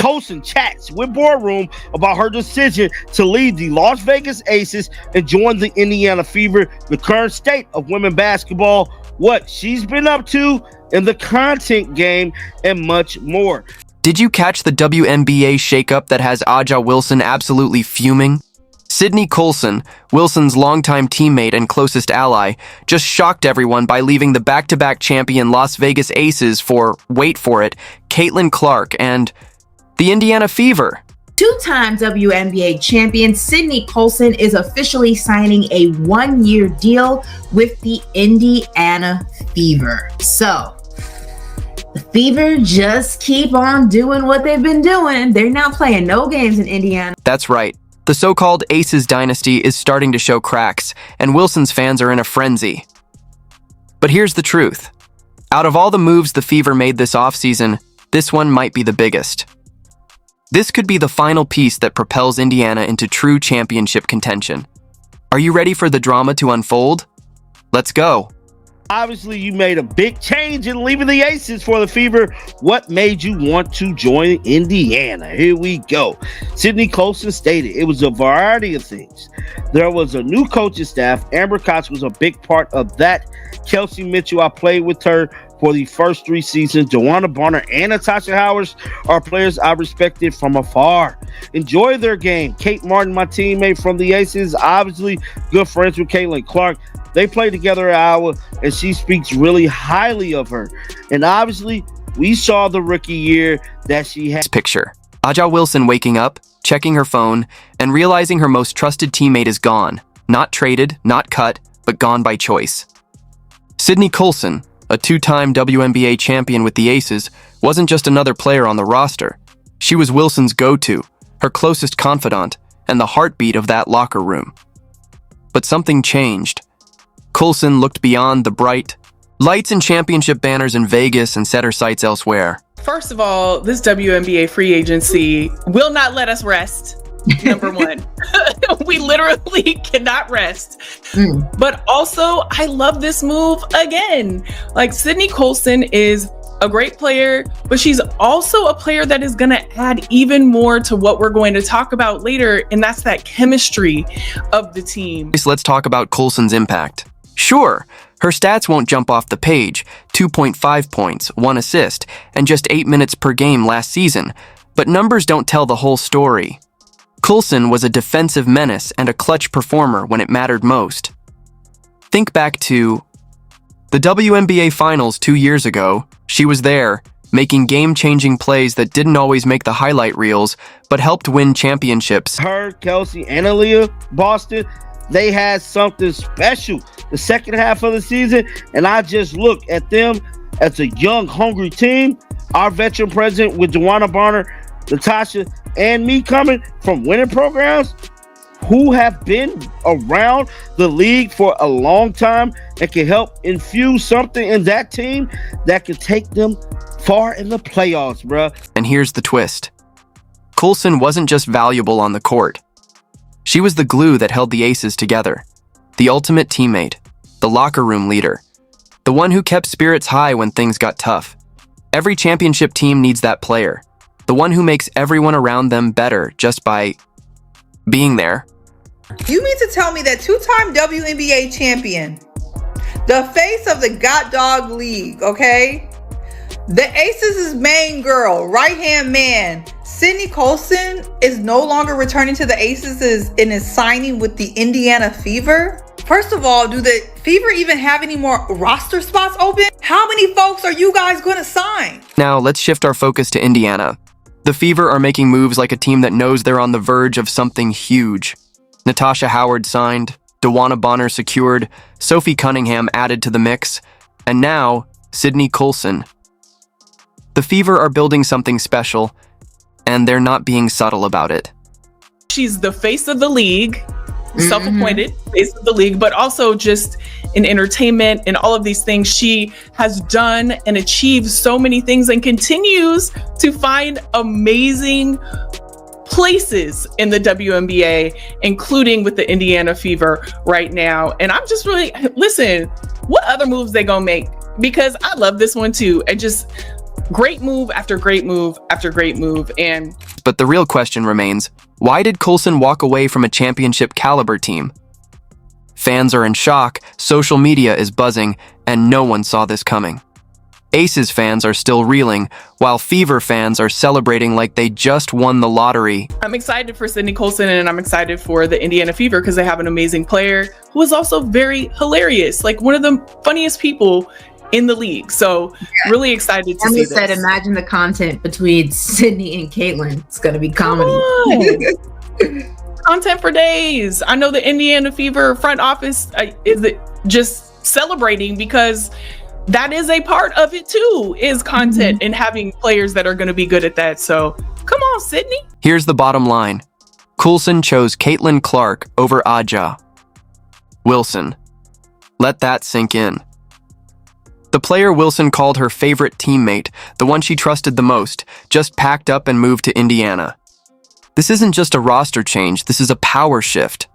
Colson chats with Boardroom about her decision to leave the Las Vegas Aces and join the Indiana Fever, the current state of women basketball, what she's been up to in the content game, and much more. Did you catch the WNBA shakeup that has Aja Wilson absolutely fuming? Sydney Colson, Wilson's longtime teammate and closest ally, just shocked everyone by leaving the back-to-back champion Las Vegas Aces for, wait for it, Caitlin Clark and the Indiana Fever. Two-time WNBA champion Sydney Colson is officially signing a one-year deal with the Indiana Fever. So, the Fever just keep on doing what they've been doing. They're not playing no games in Indiana. That's right. The so-called Aces dynasty is starting to show cracks, and Wilson's fans are in a frenzy. But here's the truth. Out of all the moves the Fever made this offseason, this one might be the biggest. This could be the final piece that propels Indiana into true championship contention. Are you ready for the drama to unfold? Let's go. Obviously, you made a big change in leaving the Aces for the Fever. What made you want to join Indiana? Here we go. Sydney Colson stated it was a variety of things. There was a new coaching staff. Amber Cox was a big part of that. Kelsey Mitchell, I played with her for the first 3 seasons. Joanna Bonner and Natasha Howard are players I respected from afar. Enjoy their game. Kate Martin, my teammate from the Aces, obviously good friends with Caitlin Clark. They play together at Iowa, and she speaks really highly of her. And obviously, we saw the rookie year that she had. Picture. Aja Wilson waking up, checking her phone, and realizing her most trusted teammate is gone. Not traded, not cut, but gone by choice. Sydney Colson, a 2-time WNBA champion with the Aces, wasn't just another player on the roster. She was Wilson's go-to, her closest confidant, and the heartbeat of that locker room. But something changed. Colson looked beyond the bright lights and championship banners in Vegas and set her sights elsewhere. First of all, this WNBA free agency will not let us rest. Number one, we literally cannot rest. But also, I love this move again. Like, Sydney Colson is a great player, but she's also a player that is going to add even more to what we're going to talk about later, and that's that chemistry of the team. Let's talk about Colson's impact. Sure, her stats won't jump off the page, 2.5 points, 1 assist, and just 8 minutes per game last season, but numbers don't tell the whole story. Colson was a defensive menace and a clutch performer when it mattered most. Think back to the WNBA Finals 2 years ago. She was there, making game-changing plays that didn't always make the highlight reels, but helped win championships. Her, Kelsey, and Aaliyah Boston, they had something special the second half of the season, and I just look at them as a young, hungry team. Our veteran president with Joanna Bonner, Natasha, and me coming from winning programs who have been around the league for a long time and can help infuse something in that team that can take them far in the playoffs, bruh. And here's the twist. Colson wasn't just valuable on the court. She was the glue that held the Aces together, the ultimate teammate, the locker room leader, the one who kept spirits high when things got tough. Every championship team needs that player, the one who makes everyone around them better just by being there. You mean to tell me that 2-time WNBA champion, the face of the God Dog League, okay? The Aces' main girl, right-hand man, Sydney Colson, is no longer returning to the Aces and is signing with the Indiana Fever? First of all, do the Fever even have any more roster spots open? How many folks are you guys going to sign? Now, let's shift our focus to Indiana. The Fever are making moves like a team that knows they're on the verge of something huge. Natasha Howard signed, Joanna Bonner secured, Sophie Cunningham added to the mix, and now, Sydney Colson. The Fever are building something special, and they're not being subtle about it. She's the face of the league, self-appointed face of the league, but also just in entertainment and all of these things. She has done and achieved so many things and continues to find amazing places in the WNBA, including with the Indiana Fever right now. And I'm just really, listen, what other moves they gonna make? Because I love this one too. And just Great move after great move after great move. And But the real question remains, why did Colson walk away from a championship caliber team? Fans are in shock, social media is buzzing, and no one saw this coming. Aces fans are still reeling, while Fever fans are celebrating like they just won the lottery. I'm excited for Sydney Colson, and I'm excited for the Indiana Fever because they have an amazing player who is also very hilarious, like one of the funniest people in the league. So really excited to see this. Said, imagine the content between Sydney and Caitlin. It's going to be comedy. Content for days. I know the Indiana Fever front office is just celebrating because that is a part of it too, is content and having players that are going to be good at that. So come on, Sydney. Here's the bottom line. Colson chose Caitlin Clark over Aja Wilson. Let that sink in. The player Wilson called her favorite teammate, the one she trusted the most, just packed up and moved to Indiana. This isn't just a roster change, this is a power shift.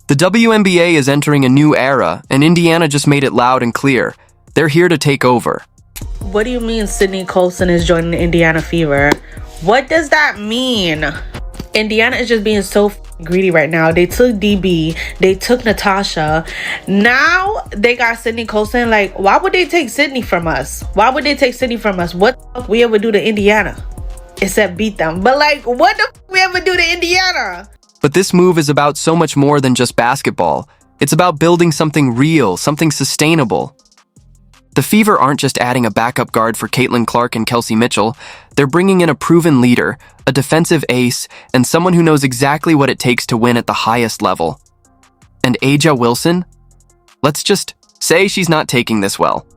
The WNBA is entering a new era, and Indiana just made it loud and clear. They're here to take over. What do you mean Sydney Colson is joining the Indiana Fever? What does that mean? Indiana is just being so greedy right now. They took DB, they took Natasha. Now they got Sydney Colson. Like, why would they take Sydney from us? Why would they take Sydney from us? What the fuck we ever do to Indiana? Except beat them. But like, what the fuck we ever do to Indiana? But this move is about so much more than just basketball. It's about building something real, something sustainable. The Fever aren't just adding a backup guard for Caitlin Clark and Kelsey Mitchell. They're bringing in a proven leader, a defensive ace, and someone who knows exactly what it takes to win at the highest level. And Aja Wilson? Let's just say she's not taking this well.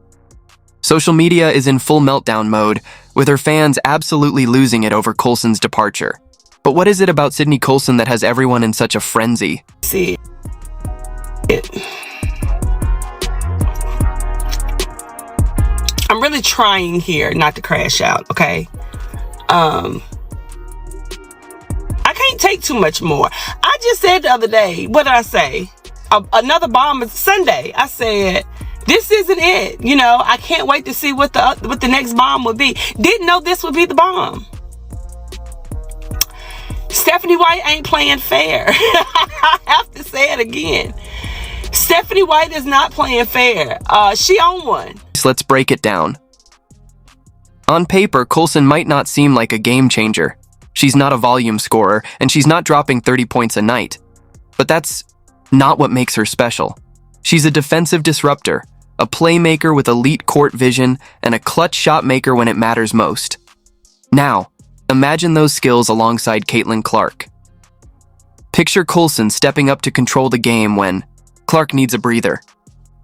Social media is in full meltdown mode, with her fans absolutely losing it over Colson's departure. But what is it about Sydney Colson that has everyone in such a frenzy? See it. I'm really trying here not to crash out, okay? I can't take too much more. I just said the other day, what did I say? Another bomb is Sunday. I said, this isn't it. You know, I can't wait to see what the next bomb would be. Didn't know this would be the bomb. Stephanie White ain't playing fair. I have to say it again. Stephanie White is not playing fair. She on one. Let's break it down. On paper, Colson might not seem like a game changer. She's not a volume scorer, and she's not dropping 30 points a night. But that's not what makes her special. She's a defensive disruptor, a playmaker with elite court vision, and a clutch shot maker when it matters most. Now, imagine those skills alongside Caitlin Clark. Picture Colson stepping up to control the game when Clark needs a breather.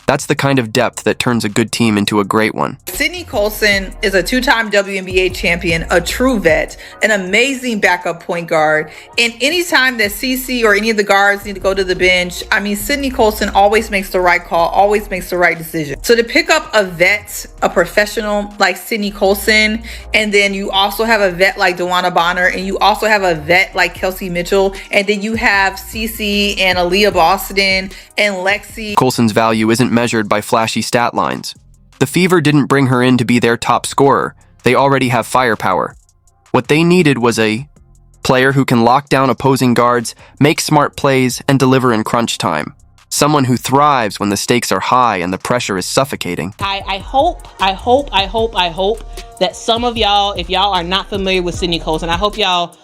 That's the kind of depth that turns a good team into a great one. Sydney Colson is a two-time WNBA champion, a true vet, an amazing backup point guard. And anytime that CC or any of the guards need to go to the bench, I mean, Sydney Colson always makes the right call, always makes the right decision. So to pick up a vet, a professional like Sydney Colson, and then you also have a vet like DeWanna Bonner, and you also have a vet like Kelsey Mitchell, and then you have CC and Aaliyah Boston and Lexi. Colson's value isn't measured by flashy stat lines. The Fever didn't bring her in to be their top scorer. They already have firepower. What they needed was a player who can lock down opposing guards, make smart plays, and deliver in crunch time. Someone who thrives when the stakes are high and the pressure is suffocating. I hope that some of y'all, if y'all are not familiar with Sydney Colson, I hope y'all,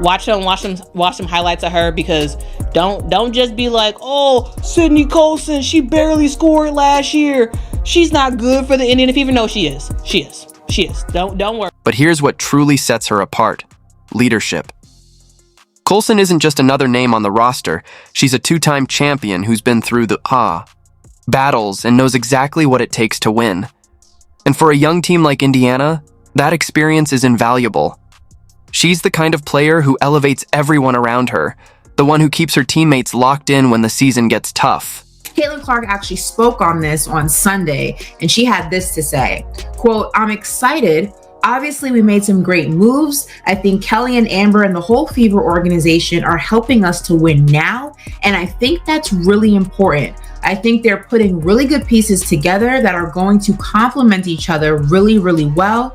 watch some highlights of her, because don't just be like, oh, Sydney Colson, she barely scored last year, she's not good for the Indiana Fever. No, she is. Don't worry. But here's what truly sets her apart: leadership. Colson isn't just another name on the roster. She's a two-time champion who's been through the battles and knows exactly what it takes to win. And for a young team like Indiana, that experience is invaluable. She's the kind of player who elevates everyone around her, the one who keeps her teammates locked in when the season gets tough. Caitlin Clark actually spoke on this on Sunday, and she had this to say, quote, "I'm excited Obviously, we made some great moves. I think Kelly and Amber and the whole Fever organization are helping us to win now. And I think that's really important. I think they're putting really good pieces together that are going to complement each other really, really well.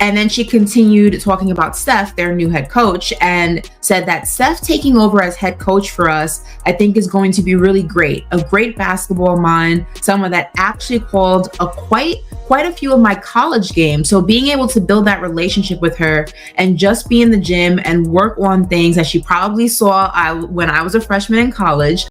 And then she continued talking about Steph, their new head coach, and said that Steph taking over as head coach for us, I think is going to be really great. A great basketball mind, someone that actually called quite a few of my college games. So being able to build that relationship with her and just be in the gym and work on things that she probably saw when I was a freshman in college,